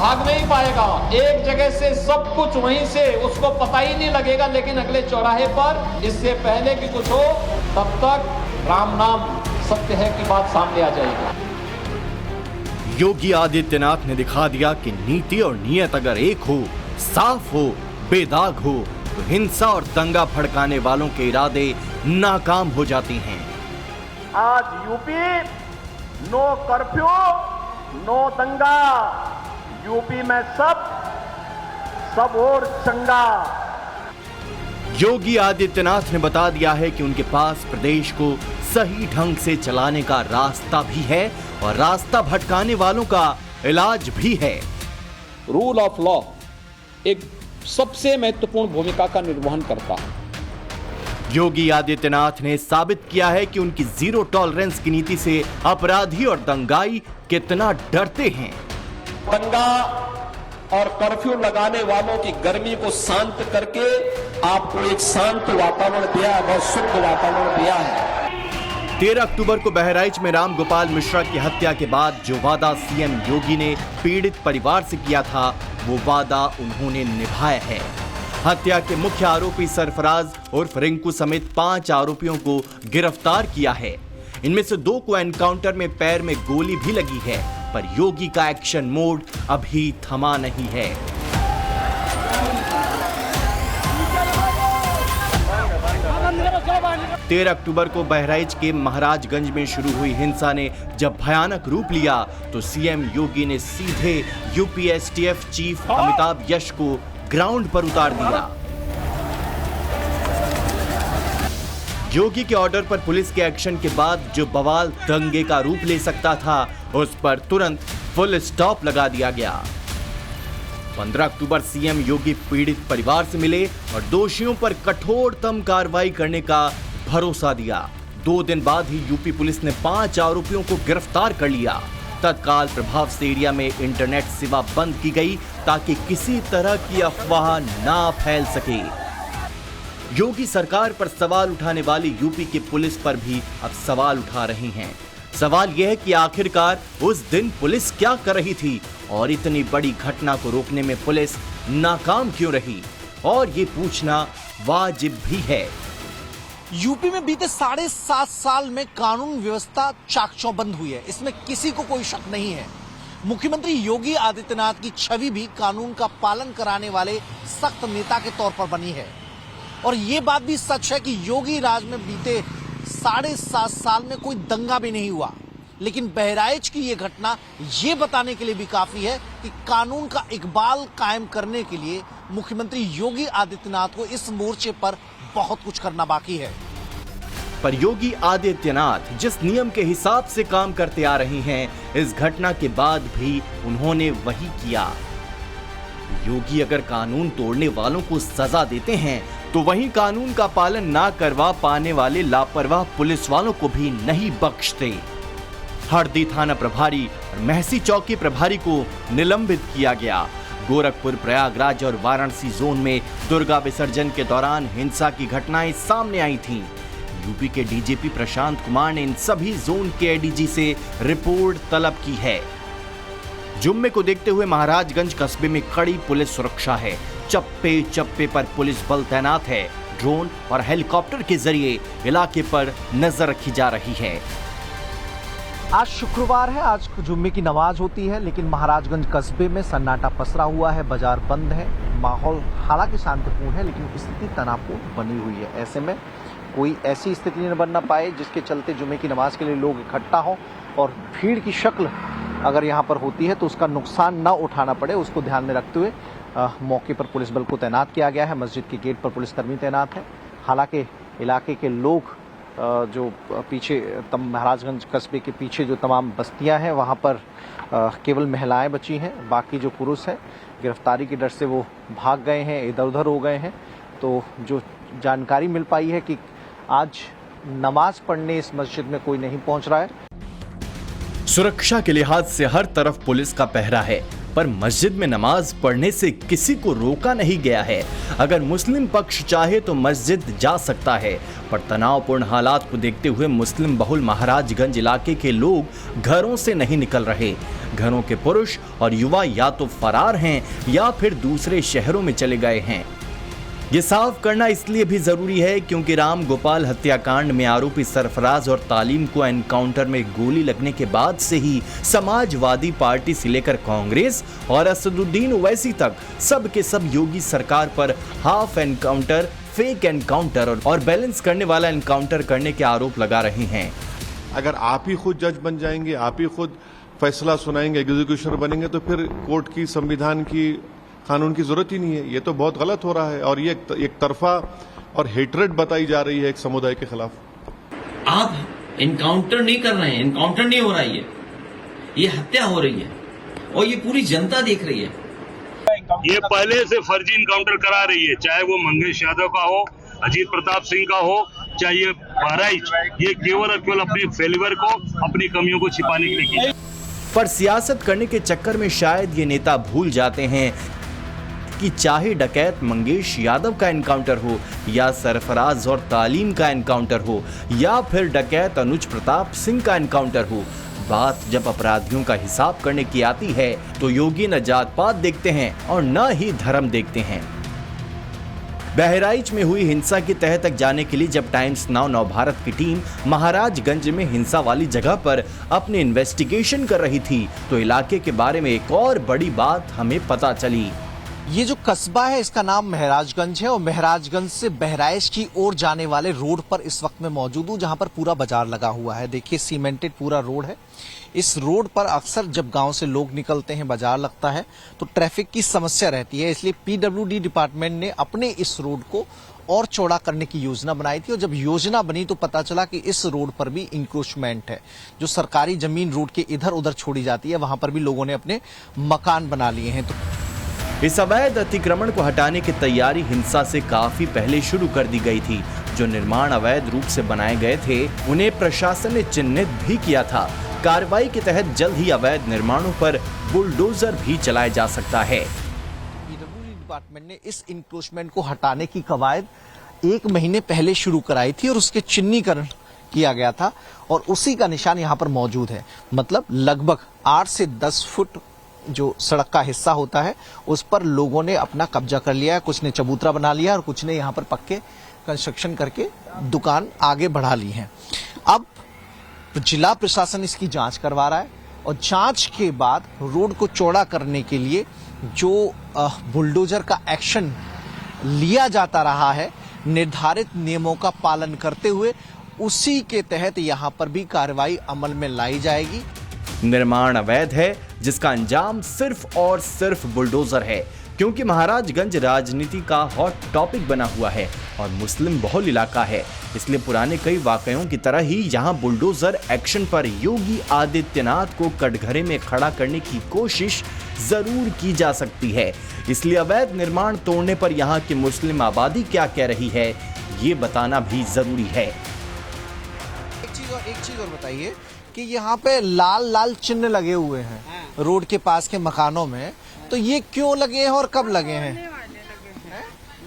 भाग नहीं पाएगा। एक जगह से सब कुछ वहीं से उसको पता ही नहीं लगेगा, लेकिन अगले चौराहे पर इससे पहले कि कुछ हो तब तक राम नाम सत्य है की बात सामने आ जाएगी। योगी आदित्यनाथ ने दिखा दिया कि नीति और नियत अगर एक हो, साफ हो, बेदाग हो, तो हिंसा और दंगा भड़काने वालों के इरादे नाकाम हो जाते हैं। आज यूपी नो कर्फ्यू, नो दंगा। यूपी में सब और चंगा। योगी आदित्यनाथ ने बता दिया है कि उनके पास प्रदेश को सही ढंग से चलाने का रास्ता भी है और रास्ता भटकाने वालों का इलाज भी है। रूल ऑफ लॉ एक सबसे महत्वपूर्ण भूमिका का निर्वहन करता है। योगी आदित्यनाथ ने साबित किया है कि उनकी जीरो टॉलरेंस की नीति से अपराधी और दंगाई कितना डरते हैं। दंगा और कर्फ्यू लगाने वालों की गर्मी को शांत करके आपको एक शांत वातावरण दिया है, बहुत शुद्ध वातावरण दिया है। 13 अक्टूबर को बहराइच में राम गोपाल मिश्रा की हत्या के बाद जो वादा सीएम योगी ने पीड़ित परिवार से किया था, वो वादा उन्होंने निभाया है। हत्या के मुख्य आरोपी सरफराज उर्फ रिंकू समेत 5 आरोपियों को गिरफ्तार किया है। इनमें से 2 को एनकाउंटर में पैर में गोली भी लगी है, पर योगी का एक्शन मोड अभी थमा नहीं है। तेरह अक्टूबर को बहराइच के महाराजगंज में शुरू हुई हिंसा ने जब भयानक रूप लिया तो सीएम योगी ने सीधे यूपी एसटीएफ चीफ अमिताभ यश को ग्राउंड पर उतार दिया। योगी के ऑर्डर पर पुलिस के एक्शन के बाद जो बवाल दंगे का रूप ले सकता था, उस पर तुरंत फुल स्टॉप लगा दिया गया। 15 अक्टूबर सीएम योगी पीड़ित परिवार से मिले और दोषियों पर कठोरतम कार्रवाई करने का भरोसा दिया। 2 दिन बाद ही यूपी पुलिस ने 5 आरोपियों को गिरफ्तार कर लिया। तत्काल प्रभाव से एरिया में इंटरनेट सेवा बंद की गई ताकि किसी तरह की अफवाह ना फैल सके। योगी सरकार पर सवाल उठाने वाली यूपी की पुलिस पर भी अब सवाल उठा रहे हैं। सवाल यह है कि आखिरकार उस दिन पुलिस क्या कर रही थी और इतनी बड़ी घटना को रोकने में पुलिस नाकाम क्यों रही, और ये पूछना वाजिब भी है। यूपी में बीते 7.5 साल में कानून व्यवस्था चाक-चौबंद हुई है, इसमें किसी को कोई शक नहीं है। मुख्यमंत्री योगी आदित्यनाथ की छवि भी कानून का पालन कराने वाले सख्त नेता के तौर पर बनी है। और ये बात भी सच है कि योगी राज में बीते 7.5 साल में कोई दंगा भी नहीं हुआ। लेकिन बहराइच की ये घटना ये बताने के लिए भी काफी है कि कानून का इकबाल कायम करने के लिए मुख्यमंत्री योगी आदित्यनाथ को इस मोर्चे पर बहुत कुछ करना बाकी है। पर योगी आदित्यनाथ जिस नियम के हिसाब से काम करते आ रहे हैं, इस घटना के बाद भी उन्होंने वही किया। योगी अगर कानून तोड़ने वालों को सजा देते हैं तो वहीं कानून का पालन ना करवा पाने वाले लापरवाह पुलिस वालों को भी नहीं बख्शते। हरदी थाना प्रभारी और महसी चौकी प्रभारी को निलंबित किया गया। गोरखपुर, प्रयागराज और वाराणसी जोन में दुर्गा विसर्जन के दौरान हिंसा की घटनाएं सामने आई थीं। यूपी के डीजीपी प्रशांत कुमार ने इन सभी जोन के एडीजी से रिपोर्ट तलब की है। जुम्मे को देखते हुए महाराजगंज कस्बे में कड़ी पुलिस सुरक्षा है। चप्पे चप्पे पर पुलिस बल तैनात है। ड्रोन और हेलीकॉप्टर के जरिए इलाके पर नजर रखी जा रही है। आज शुक्रवार है, आज जुम्मे की नमाज होती है, लेकिन महाराजगंज कस्बे में सन्नाटा पसरा हुआ है। बाजार बंद है, माहौल हालांकि शांतिपूर्ण है, लेकिन स्थिति तनावपूर्ण बनी हुई है। ऐसे में कोई ऐसी स्थिति न बनना पाए जिसके चलते जुम्मे की नमाज के लिए लोग इकट्ठा हों और भीड़ की शक्ल अगर यहाँ पर होती है तो उसका नुकसान न उठाना पड़े, उसको ध्यान में रखते हुए मौके पर पुलिस बल को तैनात किया गया है। मस्जिद के गेट पर पुलिसकर्मी तैनात है। हालांकि इलाके के लोग जो पीछे महाराजगंज कस्बे के पीछे जो तमाम बस्तियां हैं वहां पर केवल महिलाएं बची हैं, बाकी जो पुरुष हैं गिरफ्तारी के डर से वो भाग गए हैं, इधर उधर हो गए हैं। तो जो जानकारी मिल पाई है कि आज नमाज पढ़ने इस मस्जिद में कोई नहीं पहुंच रहा है। सुरक्षा के लिहाज से हर तरफ पुलिस का पहरा है। पर मस्जिद में नमाज पढ़ने से किसी को रोका नहीं गया है। अगर मुस्लिम पक्ष चाहे तो मस्जिद जा सकता है, पर तनावपूर्ण हालात को देखते हुए मुस्लिम बहुल महाराजगंज इलाके के लोग घरों से नहीं निकल रहे। घरों के पुरुष और युवा या तो फरार हैं या फिर दूसरे शहरों में चले गए हैं। ये साफ करना इसलिए भी जरूरी है क्योंकि राम गोपाल हत्याकांड में आरोपी सरफराज और तालीम को एनकाउंटर में गोली लगने के बाद से ही समाजवादी पार्टी से लेकर कांग्रेस और असदुद्दीन ओवैसी तक सब के सब योगी सरकार पर हाफ एनकाउंटर, फेक एनकाउंटर और बैलेंस करने वाला एनकाउंटर करने के आरोप लगा रहे हैं। अगर आप ही खुद जज बन जाएंगे, आप ही खुद फैसला सुनाएंगे, एग्जीक्यूशनर बनेंगे, तो फिर कोर्ट की, संविधान की, कानून की जरूरत ही नहीं है। ये तो बहुत गलत हो रहा है और ये एक तरफा और हेट्रेड बताई जा रही है एक समुदाय के खिलाफ। आप एनकाउंटर नहीं कर रहे हैं, एनकाउंटर नहीं हो रहा है, ये हत्या हो रही है और ये पूरी जनता देख रही है। ये पहले से फर्जी इनकाउंटर करा रही है, चाहे वो मंगेश यादव का हो, अजीत प्रताप सिंह का हो, चाहे ये बहराइच, ये केवल और केवल अपने फेलिवर को, अपनी कमियों को छिपाने के लिए किया। पर सियासत करने के चक्कर में शायद ये नेता भूल जाते हैं कि चाहे डकैत मंगेश यादव का एनकाउंटर हो या सरफराज और तालीम का एनकाउंटर हो या फिर डकैत अनुज प्रताप सिंह का एनकाउंटर हो, बात जब अपराधियों का हिसाब करने की आती है तो योगी न जात पात देखते हैं और न ही धर्म देखते हैं। बहराइच में हुई हिंसा की तह तक जाने के लिए जब टाइम्स नाउ नवभारत की टीम महाराजगंज में हिंसा वाली जगह पर अपनी इन्वेस्टिगेशन कर रही थी तो इलाके के बारे में एक और बड़ी बात हमें पता चली। ये जो कस्बा है इसका नाम महराजगंज है और महराजगंज से बहराइच की ओर जाने वाले रोड पर इस वक्त मैं मौजूद हूँ जहां पर पूरा बाजार लगा हुआ है। देखिए सीमेंटेड पूरा रोड है। इस रोड पर अक्सर जब गांव से लोग निकलते हैं, बाजार लगता है तो ट्रैफिक की समस्या रहती है, इसलिए पीडब्ल्यूडी डिपार्टमेंट ने अपने इस रोड को और चौड़ा करने की योजना बनाई थी और जब योजना बनी तो पता चला कि इस रोड पर भी इंक्रोचमेंट है। जो सरकारी जमीन रोड के इधर उधर छोड़ी जाती है वहां पर भी लोगों ने अपने मकान बना लिए हैं। तो इस अवैध अतिक्रमण को हटाने की तैयारी हिंसा से काफी पहले शुरू कर दी गई थी। जो निर्माण अवैध रूप से बनाए गए थे उन्हें प्रशासन ने चिन्हित भी किया था। कार्रवाई के तहत जल्द ही अवैध निर्माणों पर बुलडोजर भी चलाया जा सकता है। पीडब्ल्यूडी डिपार्टमेंट ने इस इंक्रोचमेंट को हटाने की कवायद 1 महीने पहले शुरू कराई थी और उसके चिन्हीकरण किया गया था और उसी का निशान यहाँ पर मौजूद है। मतलब लगभग 8 से 10 फुट जो सड़क का हिस्सा होता है उस पर लोगों ने अपना कब्जा कर लिया है। कुछ ने चबूतरा बना लिया और कुछ ने यहाँ पर पक्के कंस्ट्रक्शन करके दुकान आगे बढ़ा ली है। अब जिला प्रशासन इसकी जांच करवा रहा है और जांच के बाद रोड को चौड़ा करने के लिए जो बुलडोजर का एक्शन लिया जाता रहा है निर्धारित नियमों का पालन करते हुए, उसी के तहत यहाँ पर भी कार्रवाई अमल में लाई जाएगी। निर्माण अवैध है जिसका अंजाम सिर्फ और सिर्फ बुलडोजर है, क्योंकि महाराजगंज राजनीति का हॉट टॉपिक बना हुआ है और मुस्लिम बहुल इलाका है, इसलिए पुराने कई वाकयों की तरह ही यहाँ बुलडोजर एक्शन पर योगी आदित्यनाथ को कटघरे में खड़ा करने की कोशिश जरूर की जा सकती है। इसलिए अवैध निर्माण तोड़ने पर यहाँ की मुस्लिम आबादी क्या कह रही है ये बताना भी जरूरी है। एक चीज और बताइए कि यहाँ पे लाल लाल चिन्ह लगे हुए हैं रोड के पास के मकानों में, तो ये क्यों लगे हैं और कब लगे हैं?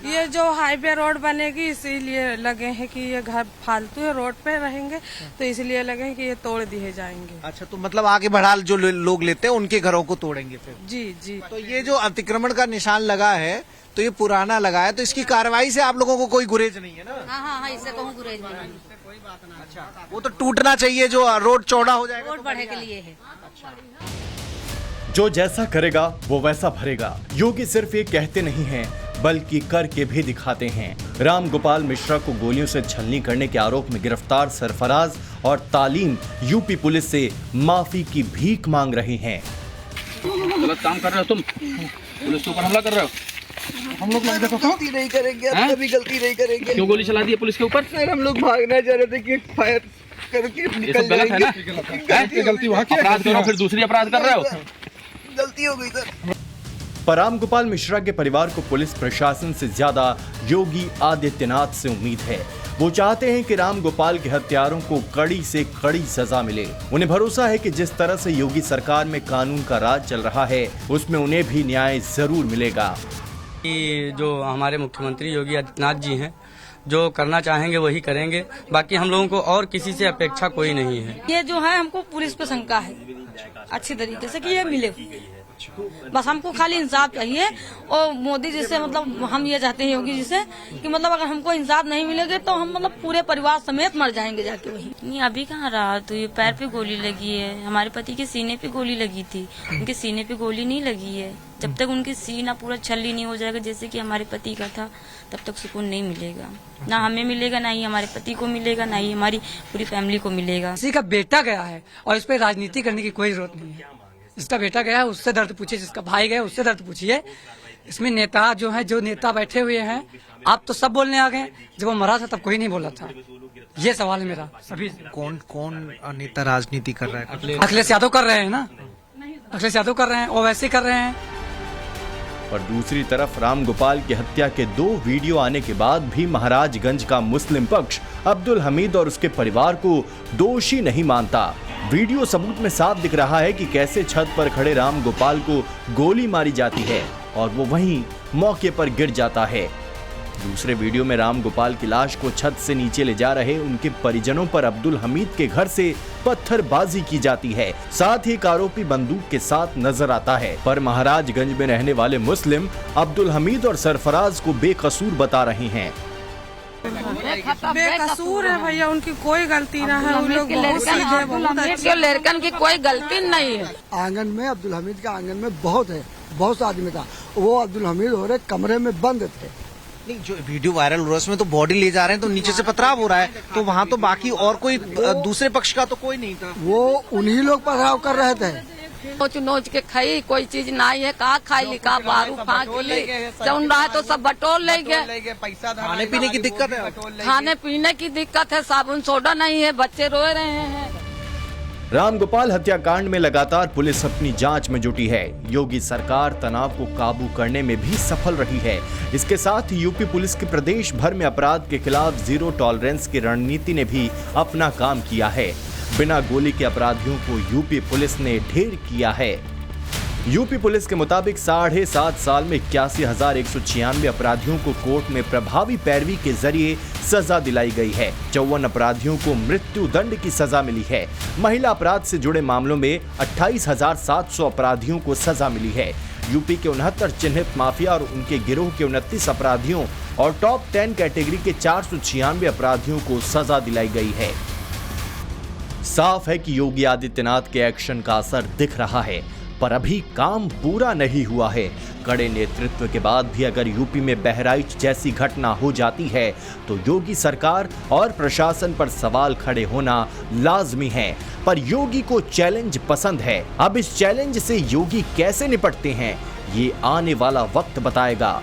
ये जो हाईवे रोड बनेगी इसीलिए लगे हैं कि ये घर फालतू है, रोड पे रहेंगे तो इसलिए लगे हैं कि ये तोड़ दिए जाएंगे। अच्छा, तो मतलब आगे बढ़ा जो लोग लेते हैं उनके घरों को तोड़ेंगे फिर? जी जी। तो ये जो अतिक्रमण का निशान लगा है तो ये पुराना लगा है, तो इसकी कार्रवाई से आप लोगों को कोई गुरेज नहीं है ना? हाँ, इससे कहूँ गुरेज नहीं। अच्छा, वो तो टूटना चाहिए, जो रोड चौड़ा हो जाएगा रोड बढ़े के लिए है। जो जैसा करेगा वो वैसा भरेगा। योगी सिर्फ ये कहते नहीं हैं बल्कि करके भी दिखाते हैं। राम गोपाल मिश्रा को गोलियों से छलनी करने के आरोप में गिरफ्तार सरफराज और तालीम यूपी पुलिस से माफी की भीख मांग रहे हैं। गलत काम कर रहे हो तुम, पुलिस के ऊपर हमला कर रहे हो। हम लोग गलती नहीं करेंगे, अब कभी गलती नहीं करेंगे। क्यों गोली चला दी पुलिस के ऊपर? सर हम लोग भागना चाह रहे थे कि फायर करके निकल गलत है ना? गलती वहाँ की, अपराध करो फिर दूसरी अपराध कर रहे हो। गलती हो गई सर। पर रामगोपाल मिश्रा के परिवार को पुलिस प्रशासन से ज्यादा योगी आदित्यनाथ से उम्मीद है। वो चाहते हैं कि रामगोपाल के हत्यारों को कड़ी से कड़ी सजा मिले। उन्हें भरोसा है कि जिस तरह से योगी सरकार में कानून का राज चल रहा है, उसमें उन्हें भी न्याय जरूर मिलेगा। जो हमारे मुख्यमंत्री योगी आदित्यनाथ जी हैं, जो करना चाहेंगे वही करेंगे। बाकी हम लोगों को और किसी से अपेक्षा कोई नहीं है। ये जो है हमको पुलिस पे शंका है अच्छी तरीके से कि ये मिले, बस हमको खाली इंसाफ चाहिए। और मोदी जी से मतलब हम ये चाहते हैं योगी जी से कि मतलब अगर हमको इंसाफ नहीं मिलेगा तो हम मतलब पूरे परिवार समेत मर जाएंगे जाके वही। नहीं अभी कहाँ रहा, तो ये पैर पे गोली लगी है, हमारे पति के सीने पे गोली लगी थी, उनके सीने पे गोली नहीं लगी है। जब तक उनकी सीना पूरा छल्ली नहीं हो जाएगा जैसे कि हमारे पति का था, तब तक सुकून नहीं मिलेगा। ना हमें मिलेगा, ना ही हमारे पति को मिलेगा, ना ही हमारी पूरी फैमिली को मिलेगा। किसी का बेटा गया है और इस पे राजनीति करने की कोई जरूरत नहीं है। जिसका बेटा गया है उससे दर्द पूछिए, जिसका भाई गया उससे दर्द पूछिए। इसमें नेता जो है, जो नेता बैठे हुए हैं, आप तो सब बोलने आ गए, जब वो मरा था तब कोई नहीं बोला था। ये सवाल है मेरा सभी। कौन कौन नेता राजनीति कर रहा है? अखिलेश यादव कर रहे हैं ना, अखिलेश यादव कर रहे हैं, ओवैसी कर रहे हैं। पर दूसरी तरफ रामगोपाल की हत्या के 2 वीडियो आने के बाद भी महाराजगंज का मुस्लिम पक्ष अब्दुल हमीद और उसके परिवार को दोषी नहीं मानता। वीडियो सबूत में साफ दिख रहा है कि कैसे छत पर खड़े रामगोपाल को गोली मारी जाती है और वो वहीं मौके पर गिर जाता है। दूसरे वीडियो में रामगोपाल की लाश को छत से नीचे ले जा रहे उनके परिजनों पर अब्दुल हमीद के घर से पत्थरबाजी की जाती है। साथ ही एक आरोपी बंदूक के साथ नजर आता है। पर महाराजगंज में रहने वाले मुस्लिम अब्दुल हमीद और सरफराज को बेकसूर बता रहे हैं। बेकसूर है भैया, उनकी कोई गलती ना है। उन लोग लड़कन की कोई गलती नहीं है। आंगन में अब्दुल हमीद का आंगन में बहुत सा आदमी था। वो अब्दुल हमीद हो रहे कमरे में बंद थे। नहीं, जो वीडियो वायरल हो रहा है उसमें तो बॉडी ले जा रहे हैं, तो नीचे से पथराव हो रहा है, तो वहाँ तो बाकी और कोई दूसरे पक्ष का तो कोई नहीं था। वो उन्हीं लोग पथराव कर रहे थे। नोच नोच के खाई, कोई चीज नहीं है, कहा खाई, कहा बारू फाँक ली, चौन रहा है तो सब बटोर ले गए। खाने पीने की दिक्कत है, खाने पीने की दिक्कत है, साबुन सोडा नहीं है, बच्चे रो रहे हैं। रामगोपाल हत्याकांड में लगातार पुलिस अपनी जांच में जुटी है। योगी सरकार तनाव को काबू करने में भी सफल रही है। इसके साथ ही यूपी पुलिस की प्रदेश भर में अपराध के खिलाफ जीरो टॉलरेंस की रणनीति ने भी अपना काम किया है। बिना गोली के अपराधियों को यूपी पुलिस ने ढेर किया है। यूपी पुलिस के मुताबिक 7.5 साल में 81,196 अपराधियों को कोर्ट में प्रभावी पैरवी के जरिए सजा दिलाई गई है। 54 अपराधियों को मृत्यु दंड की सजा मिली है। महिला अपराध से जुड़े मामलों में 28,700 अपराधियों को सजा मिली है। यूपी के 69 चिन्हित माफिया और उनके गिरोह के 29 अपराधियों और टॉप 10 कैटेगरी के 496 अपराधियों को सजा दिलाई गई है। साफ है कि योगी आदित्यनाथ के एक्शन का असर दिख रहा है, पर अभी काम पूरा नहीं हुआ है। कड़े नेतृत्व के बाद भी अगर यूपी में बहराइच जैसी घटना हो जाती है तो योगी सरकार और प्रशासन पर सवाल खड़े होना लाजमी है। पर योगी को चैलेंज पसंद है। अब इस चैलेंज से योगी कैसे निपटते हैं, ये आने वाला वक्त बताएगा।